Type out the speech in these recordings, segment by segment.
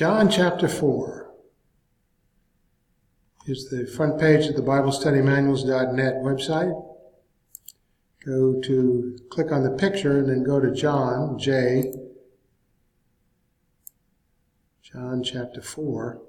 John chapter 4 is the front page of the BibleStudyManuals.net website. Click on the picture and then go to John chapter 4,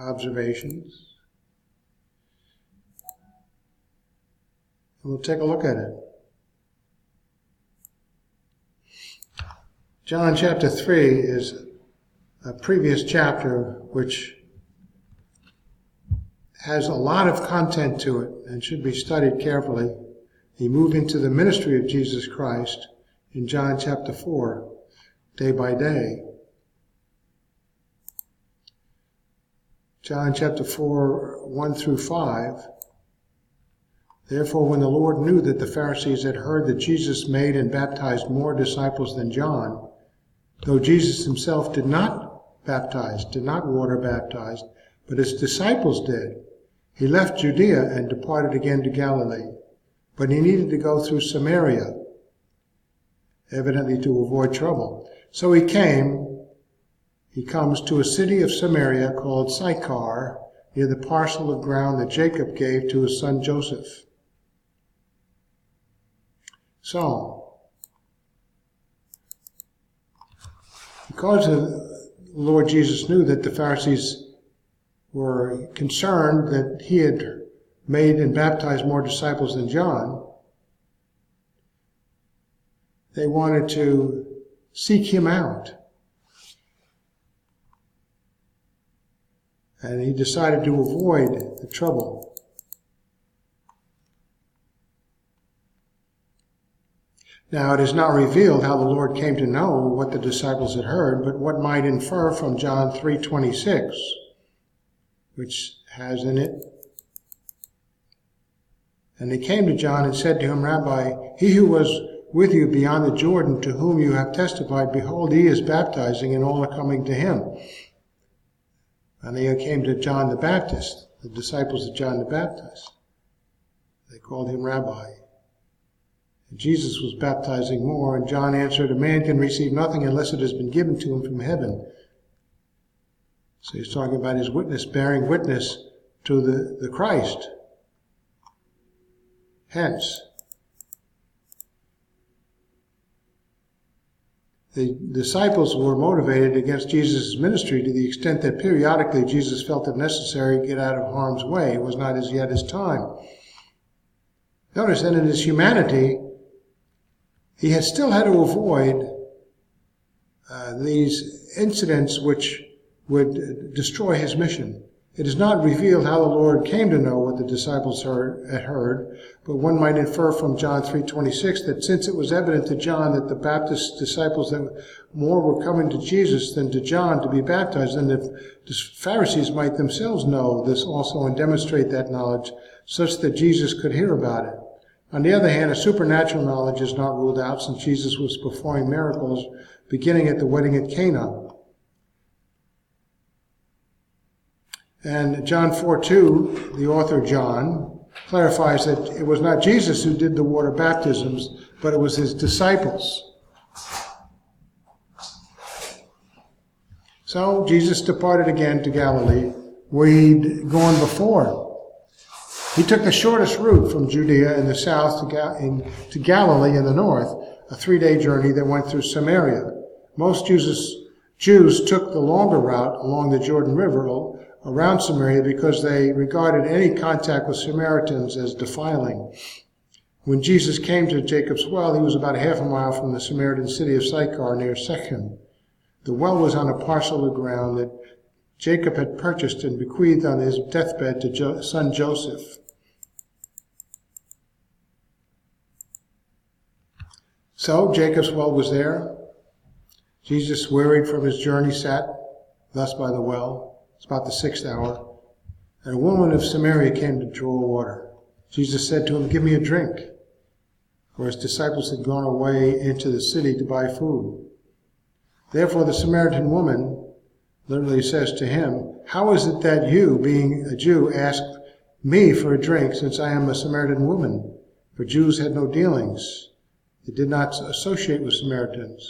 observations. And we'll take a look at it. John chapter 3 is a previous chapter which has a lot of content to it and should be studied carefully. You move into the ministry of Jesus Christ in John chapter 4, day by day. John chapter 4, 1 through 5. Therefore, when the Lord knew that the Pharisees had heard that Jesus made and baptized more disciples than John, though Jesus himself did not water baptize, but his disciples did, he left Judea and departed again to Galilee. But he needed to go through Samaria, evidently to avoid trouble. So he comes to a city of Samaria called Sychar, near the parcel of ground that Jacob gave to his son Joseph. So, because the Lord Jesus knew that the Pharisees were concerned that he had made and baptized more disciples than John, they wanted to seek him out. And he decided to avoid the trouble. Now, it is not revealed how the Lord came to know what the disciples had heard, but what might infer from John 3:26, which has in it, "And they came to John and said to him, Rabbi, he who was with you beyond the Jordan, to whom you have testified, behold, he is baptizing, and all are coming to him." And they came to John the Baptist, the disciples of John the Baptist. They called him Rabbi. And Jesus was baptizing more, and John answered, "A man can receive nothing unless it has been given to him from heaven." So he's talking about his witness, bearing witness to the Christ. Hence, the disciples were motivated against Jesus' ministry to the extent that periodically Jesus felt it necessary to get out of harm's way. It was not as yet his time. Notice that in his humanity, he had still had to avoid these incidents which would destroy his mission. It is not revealed how the Lord came to know what the disciples had heard, but one might infer from John 3:26 that since it was evident to John that the Baptist disciples that more were coming to Jesus than to John to be baptized, then the Pharisees might themselves know this also and demonstrate that knowledge such that Jesus could hear about it. On the other hand, a supernatural knowledge is not ruled out, since Jesus was performing miracles beginning at the wedding at Cana. And John 4:2, the author John, clarifies that it was not Jesus who did the water baptisms, but it was his disciples. So Jesus departed again to Galilee, where he'd gone before. He took the shortest route from Judea in the south to Galilee in the north, a 3-day journey that went through Samaria. Most Jews took the longer route along the Jordan River around Samaria because they regarded any contact with Samaritans as defiling. When Jesus came to Jacob's well, he was about half a mile from the Samaritan city of Sychar near Shechem. The well was on a parcel of ground that Jacob had purchased and bequeathed on his deathbed to son Joseph. So Jacob's well was there. Jesus, wearied from his journey, sat thus by the well. It's about the 6th hour. And a woman of Samaria came to draw water. Jesus said to him, "Give me a drink." For his disciples had gone away into the city to buy food. Therefore the Samaritan woman literally says to him, "How is it that you, being a Jew, ask me for a drink, since I am a Samaritan woman?" For Jews had no dealings. They did not associate with Samaritans.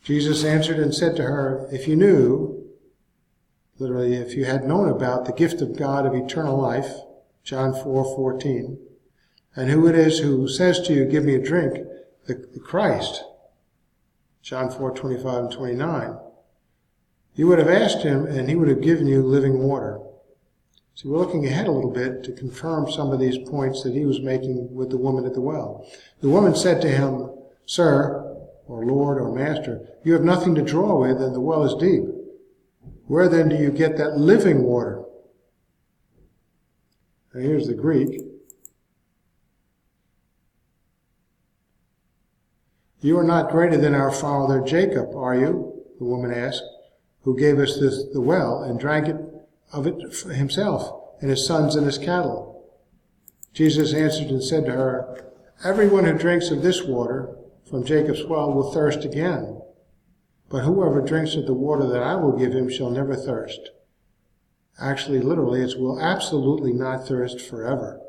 Jesus answered and said to her, if you knew, literally, if you had known about the gift of God of eternal life, John 4:14, and who it is who says to you, give me a drink, the Christ, John 4:25 and 29, you would have asked him and he would have given you living water. So we're looking ahead a little bit to confirm some of these points that he was making with the woman at the well. The woman said to him, Sir, or Lord, or Master, you have nothing to draw with, and the well is deep. Where then do you get that living water? Now here's the Greek. You are not greater than our father Jacob, are you? The woman asked, who gave us the well and drank of it himself, and his sons and his cattle. Jesus answered and said to her, everyone who drinks of this water from Jacob's well will thirst again. But whoever drinks of the water that I will give him shall never thirst. Actually, literally, it will absolutely not thirst forever.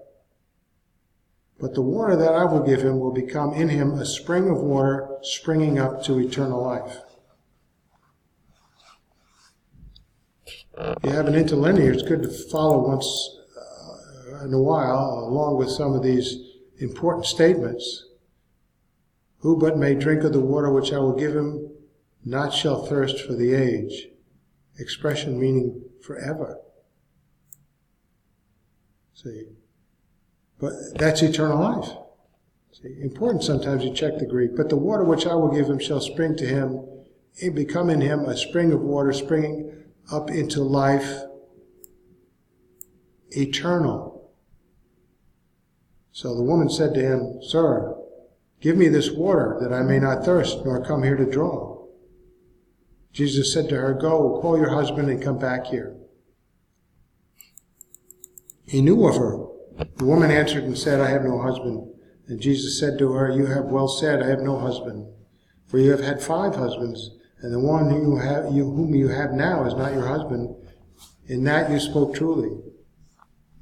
But the water that I will give him will become in him a spring of water springing up to eternal life. If you have an interlinear, it's good to follow once in a while, along with some of these important statements. Who but may drink of the water which I will give him, not shall thirst for the age. Expression meaning forever. See? But that's eternal life. See? Important sometimes you check the Greek. But the water which I will give him shall spring to him, it become in him a spring of water springing up into life eternal. So the woman said to him, Sir, give me this water that I may not thirst, nor come here to draw. Jesus said to her, Go, call your husband and come back here. He knew of her. The woman answered and said, I have no husband. And Jesus said to her, You have well said, I have no husband. For you have had 5 husbands, and the one whom you have now is not your husband. In that you spoke truly.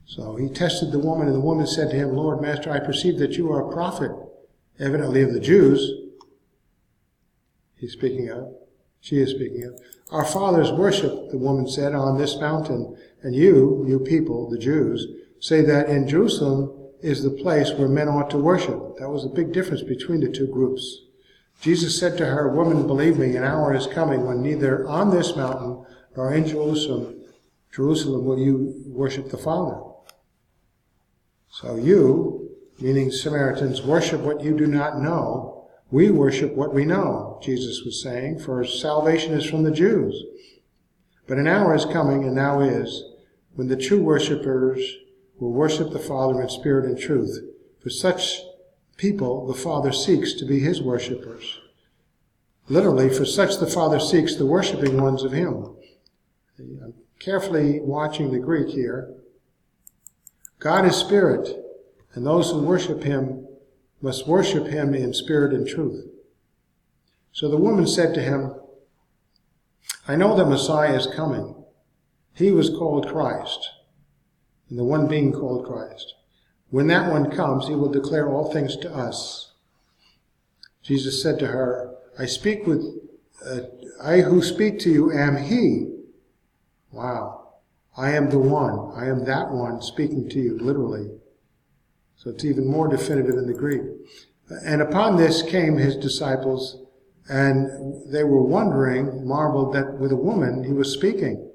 So he tested the woman, and the woman said to him, Lord, Master, I perceive that you are a prophet, evidently of the Jews. She is speaking of. Our fathers worship, the woman said, on this mountain, and you people, the Jews, say that in Jerusalem is the place where men ought to worship. That was a big difference between the two groups. Jesus said to her, Woman, believe me, an hour is coming when neither on this mountain nor in Jerusalem will you worship the Father. So you, meaning Samaritans, worship what you do not know. We worship what we know, Jesus was saying, for salvation is from the Jews. But an hour is coming, and now is, when the true worshipers will worship the Father in spirit and truth. For such people the Father seeks to be his worshipers. Literally, for such the Father seeks the worshiping ones of him. I'm carefully watching the Greek here. God is spirit, and those who worship him must worship him in spirit and truth. So the woman said to him, I know that Messiah is coming. He was called Christ, and the one being called Christ. When that one comes, he will declare all things to us. Jesus said to her, I who speak to you am he. Wow. I am the one. I am that one speaking to you, literally. So it's even more definitive in the Greek. And upon this came his disciples, and they were wondering, marveled that with a woman he was speaking.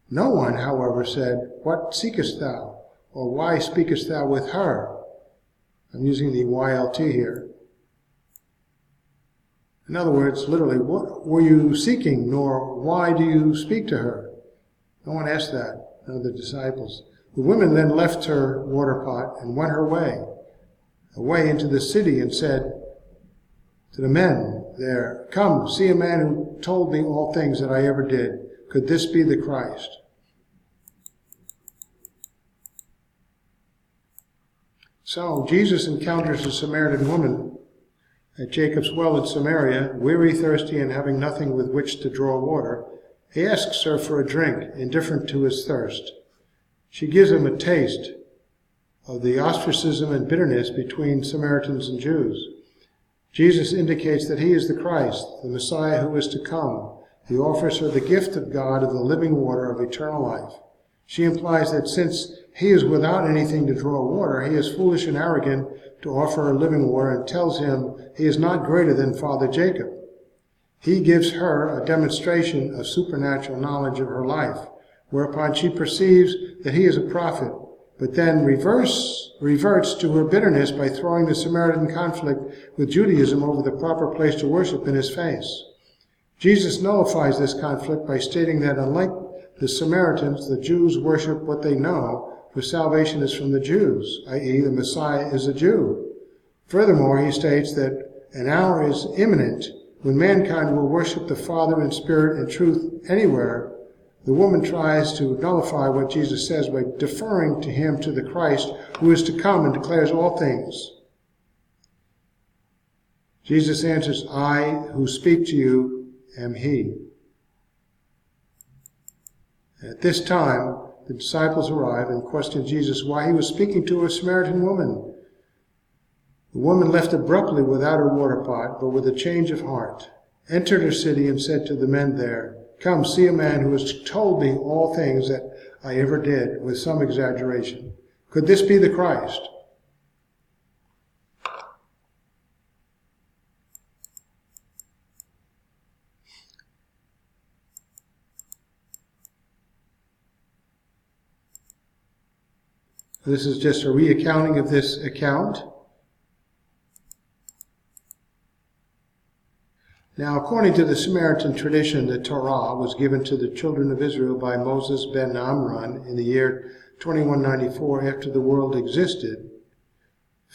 No one, however, said, What seekest thou? Or why speakest thou with her? I'm using the YLT here. In other words, literally, what were you seeking, nor why do you speak to her? No one asked that, none of the disciples. The woman then left her water pot and went her way, away into the city, and said to the men there, Come, see a man who told me all things that I ever did. Could this be the Christ? So Jesus encounters a Samaritan woman at Jacob's well in Samaria, weary, thirsty, and having nothing with which to draw water. He asks her for a drink, indifferent to his thirst. She gives him a taste of the ostracism and bitterness between Samaritans and Jews. Jesus indicates that he is the Christ, the Messiah who is to come. He offers her the gift of God of the living water of eternal life. She implies that since he is without anything to draw water, he is foolish and arrogant to offer her living water, and tells him he is not greater than Father Jacob. He gives her a demonstration of supernatural knowledge of her life, whereupon she perceives that he is a prophet, but then reverts to her bitterness by throwing the Samaritan conflict with Judaism over the proper place to worship in his face. Jesus nullifies this conflict by stating that unlike the Samaritans, the Jews worship what they know, for salvation is from the Jews, i.e., the Messiah is a Jew. Furthermore, he states that an hour is imminent when mankind will worship the Father in spirit and truth anywhere. The woman tries to nullify what Jesus says by deferring to him, to the Christ who is to come and declares all things. Jesus answers, I who speak to you am he. At this time, the disciples arrive and question Jesus why he was speaking to a Samaritan woman. The woman left abruptly without her water pot, but with a change of heart, entered her city and said to the men there, Come, see a man who has told me all things that I ever did, with some exaggeration. Could this be the Christ? This is just a recounting of this account. Now, according to the Samaritan tradition, the Torah was given to the children of Israel by Moses ben Amram in the year 2194 after the world existed,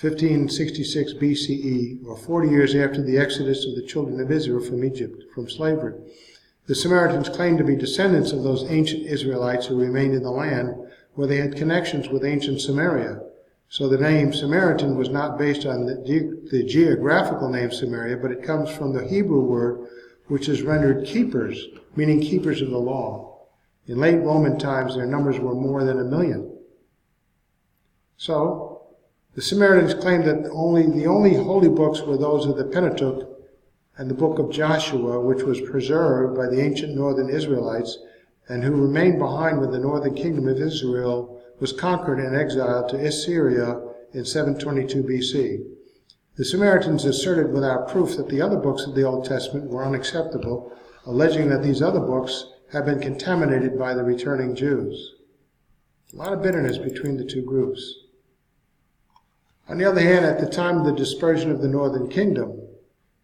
1566 BCE, or 40 years after the exodus of the children of Israel from Egypt, from slavery. The Samaritans claimed to be descendants of those ancient Israelites who remained in the land where they had connections with ancient Samaria. So the name Samaritan was not based on the geographical name Samaria, but it comes from the Hebrew word which is rendered keepers, meaning keepers of the law. In late Roman times, their numbers were more than 1 million. So, the Samaritans claimed that the only holy books were those of the Pentateuch and the book of Joshua, which was preserved by the ancient northern Israelites, and who remained behind when the northern kingdom of Israel was conquered and exiled to Assyria in 722 BC. The Samaritans asserted without proof that the other books of the Old Testament were unacceptable, alleging that these other books had been contaminated by the returning Jews. A lot of bitterness between the two groups. On the other hand, at the time of the dispersion of the northern kingdom,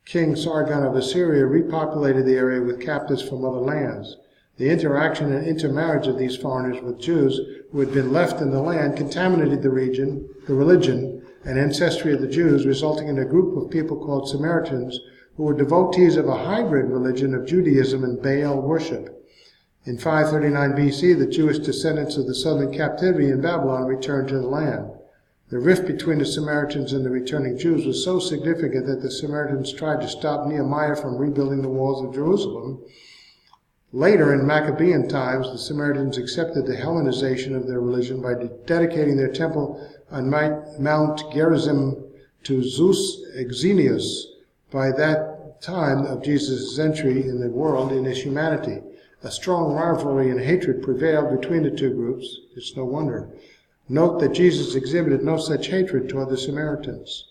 King Sargon of Assyria repopulated the area with captives from other lands. The interaction and intermarriage of these foreigners with Jews who had been left in the land contaminated the religion, and ancestry of the Jews, resulting in a group of people called Samaritans who were devotees of a hybrid religion of Judaism and Baal worship. In 539 BC, the Jewish descendants of the southern captivity in Babylon returned to the land. The rift between the Samaritans and the returning Jews was so significant that the Samaritans tried to stop Nehemiah from rebuilding the walls of Jerusalem. Later, in Maccabean times, the Samaritans accepted the Hellenization of their religion by dedicating their temple on Mount Gerizim to Zeus Exenius by that time of Jesus' entry in the world in his humanity. A strong rivalry and hatred prevailed between the two groups. It's no wonder. Note that Jesus exhibited no such hatred toward the Samaritans.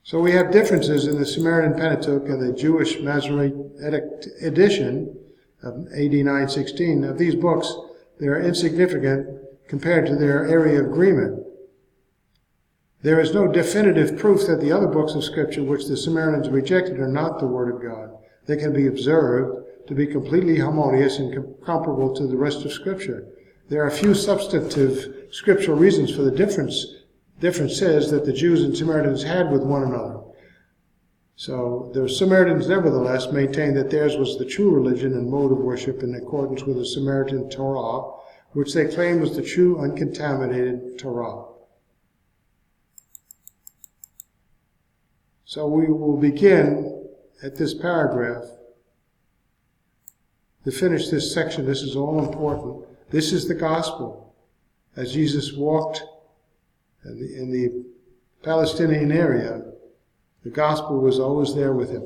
So we have differences in the Samaritan Pentateuch and the Jewish Masoretic edition of AD 916. Of these books, they are insignificant compared to their area of agreement. There is no definitive proof that the other books of Scripture which the Samaritans rejected are not the Word of God. They can be observed to be completely harmonious and comparable to the rest of Scripture. There are few substantive scriptural reasons for the differences that the Jews and Samaritans had with one another. So the Samaritans nevertheless maintained that theirs was the true religion and mode of worship in accordance with the Samaritan Torah, which they claimed was the true uncontaminated Torah. So we will begin at this paragraph to finish this section. This is all important. This is the gospel. As Jesus walked in the Palestinian area, The gospel was always there with him.